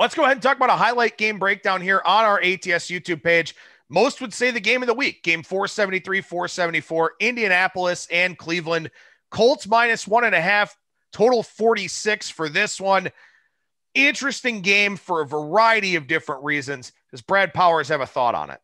Let's go ahead and talk about a highlight game breakdown here on our ATS YouTube page. Most would say the game of the week, game 473, 474, Indianapolis and Cleveland. Colts minus 1.5, total 46 for this one. Interesting game for a variety of different reasons. Does Brad Powers have a thought on it?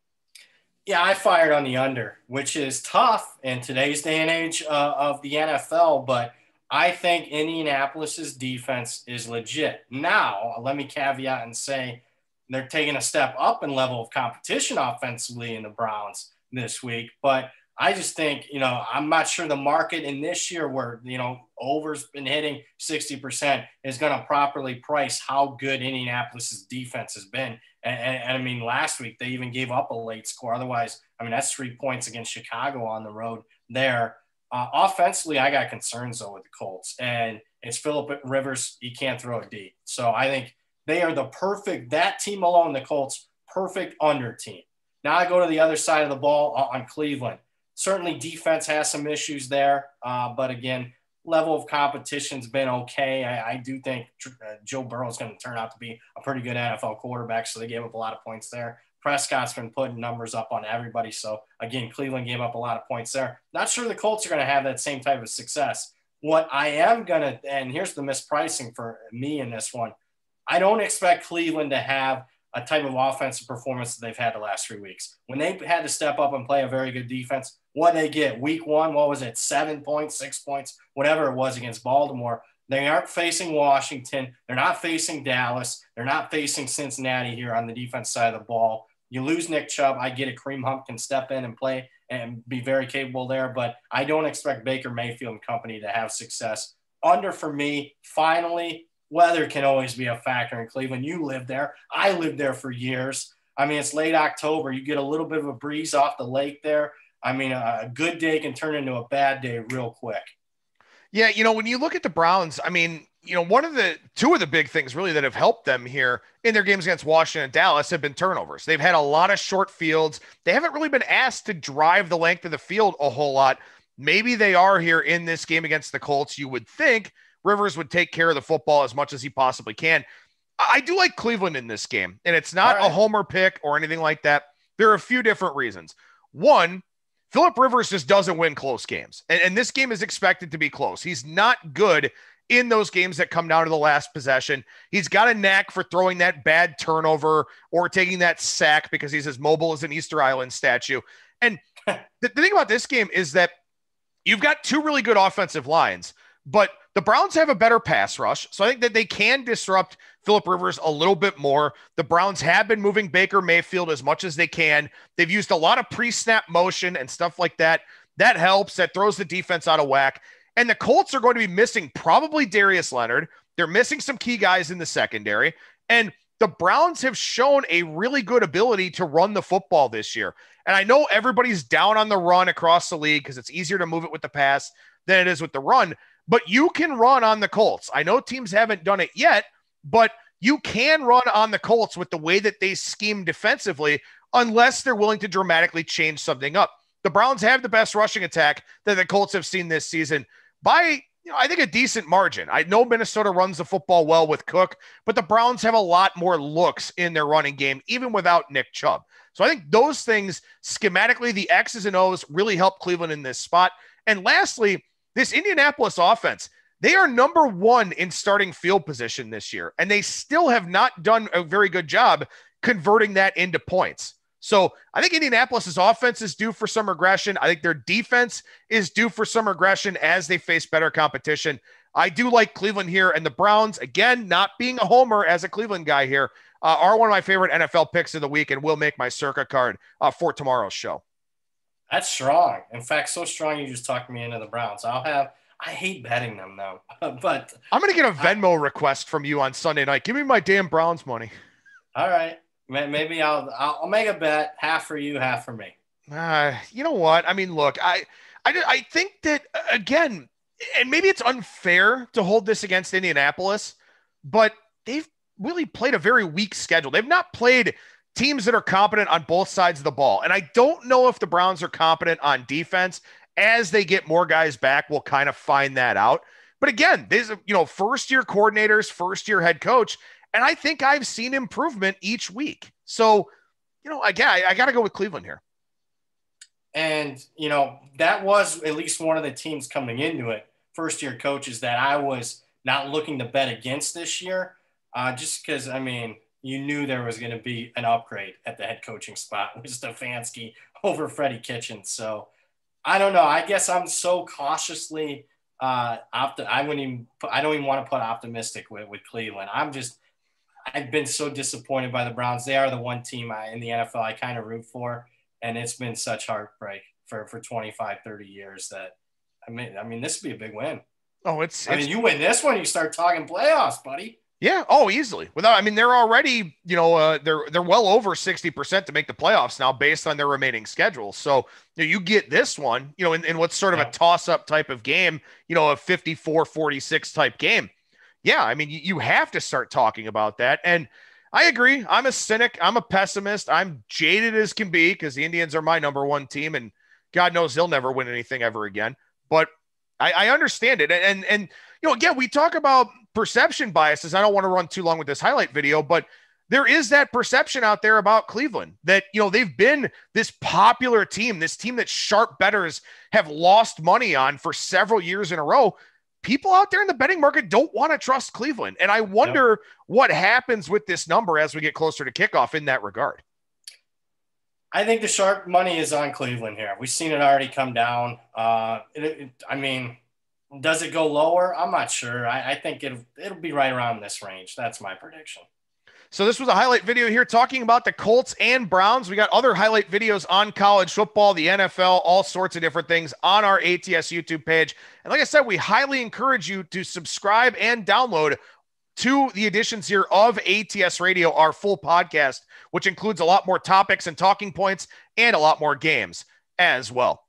Yeah, I fired on the under, which is tough in today's day and age of the NFL, but I think Indianapolis's defense is legit. Now, let me caveat and say they're taking a step up in level of competition offensively in the Browns this week, but I just think, I'm not sure the market in this year where, over's been hitting 60% is going to properly price how good Indianapolis's defense has been. And I mean, last week they even gave up a late score. Otherwise, I mean, that's 3 points against Chicago on the road there. Offensively, I got concerns, though, with the Colts. And it's Phillip Rivers. He can't throw it deep. So I think they are that team alone, the Colts, perfect under team. Now I go to the other side of the ball on Cleveland. Certainly defense has some issues there. But again, level of competition's been okay. I do think Joe Burrow is going to turn out to be a pretty good NFL quarterback, so they gave up a lot of points there. Prescott's been putting numbers up on everybody. So, again, Cleveland gave up a lot of points there. Not sure the Colts are going to have that same type of success. What I am going to – and here's the mispricing for me in this one. I don't expect Cleveland to have a type of offensive performance that they've had the last 3 weeks. When they had to step up and play a very good defense, what they get? Week 1, what was it, 7 points, 6 points, whatever it was against Baltimore. They aren't facing Washington. They're not facing Dallas. They're not facing Cincinnati here on the defense side of the ball. You lose Nick Chubb. I get it. Kareem Hunt can step in and play and be very capable there, but I don't expect Baker Mayfield and company to have success. Under for me, finally, weather can always be a factor in Cleveland. You live there. I lived there for years. I mean, it's late October. You get a little bit of a breeze off the lake there. I mean, a good day can turn into a bad day real quick. Yeah, when you look at the Browns, I mean, two of the big things really that have helped them here in their games against Washington and Dallas have been turnovers. They've had a lot of short fields. They haven't really been asked to drive the length of the field a whole lot. Maybe they are here in this game against the Colts. You would think Rivers would take care of the football as much as he possibly can. I do like Cleveland in this game, and it's not a homer pick or anything like that. There are a few different reasons. One, Phillip Rivers just doesn't win close games, and this game is expected to be close. He's not good in those games that come down to the last possession. He's got a knack for throwing that bad turnover or taking that sack because he's as mobile as an Easter Island statue. And the thing about this game is that you've got two really good offensive lines, but the Browns have a better pass rush, so I think that they can disrupt Phillip Rivers a little bit more. The Browns have been moving Baker Mayfield as much as they can. They've used a lot of pre-snap motion and stuff like that. That helps. That throws the defense out of whack. And the Colts are going to be missing probably Darius Leonard. They're missing some key guys in the secondary. And the Browns have shown a really good ability to run the football this year. And I know everybody's down on the run across the league because it's easier to move it with the pass than it is with the run. But you can run on the Colts. I know teams haven't done it yet, but you can run on the Colts with the way that they scheme defensively unless they're willing to dramatically change something up. The Browns have the best rushing attack that the Colts have seen this season by, I think, a decent margin. I know Minnesota runs the football well with Cook, but the Browns have a lot more looks in their running game, even without Nick Chubb. So I think those things, schematically, the X's and O's really help Cleveland in this spot. And lastly, this Indianapolis offense, they are number 1 in starting field position this year, and they still have not done a very good job converting that into points. So I think Indianapolis's offense is due for some regression. I think their defense is due for some regression as they face better competition. I do like Cleveland here, and the Browns, again, not being a homer as a Cleveland guy here, are one of my favorite NFL picks of the week and will make my Circa card for tomorrow's show. That's strong. In fact, so strong you just talked me into the Browns. I hate betting them, though. But I'm going to get a Venmo request from you on Sunday night. Give me my damn Browns money. All right. Maybe I'll make a bet, half for you, half for me. You know what? I mean, look, I think that, again, and maybe it's unfair to hold this against Indianapolis, but they've really played a very weak schedule. They've not played teams that are competent on both sides of the ball. And I don't know if the Browns are competent on defense. As they get more guys back, we'll kind of find that out. But again, these are, first-year coordinators, first-year head coach, And I think I've seen improvement each week. So, again, I got to go with Cleveland here. And, that was at least one of the teams coming into it, first-year coaches that I was not looking to bet against this year, just because, you knew there was going to be an upgrade at the head coaching spot with Stefanski over Freddie Kitchens. So I don't know. I guess I'm so cautiously I don't even want to put optimistic with Cleveland. I've been so disappointed by the Browns. They are the one team in the NFL I kind of root for, and it's been such heartbreak for 25, 30 years that this would be a big win. Oh, you win this one, you start talking playoffs, buddy. Yeah. Oh, easily. They're already, they're well over 60% to make the playoffs now based on their remaining schedule. So you get this one, in what's sort of a toss-up type of game, a 54-46 type game. Yeah. You have to start talking about that. And I agree. I'm a cynic. I'm a pessimist. I'm jaded as can be because the Indians are my number one team, and God knows they'll never win anything ever again. But I understand it. And again, we talk about perception biases. I don't want to run too long with this highlight video, but there is that perception out there about Cleveland that, they've been this popular team, this team that sharp bettors have lost money on for several years in a row. People out there in the betting market don't want to trust Cleveland. And I wonder what happens with this number as we get closer to kickoff in that regard. I think the sharp money is on Cleveland here. We've seen it already come down. Does it go lower? I'm not sure. I think it'll be right around this range. That's my prediction. So this was a highlight video here talking about the Colts and Browns. We got other highlight videos on college football, the NFL, all sorts of different things on our ATS YouTube page. And like I said, we highly encourage you to subscribe and download to the editions here of ATS Radio, our full podcast, which includes a lot more topics and talking points and a lot more games as well.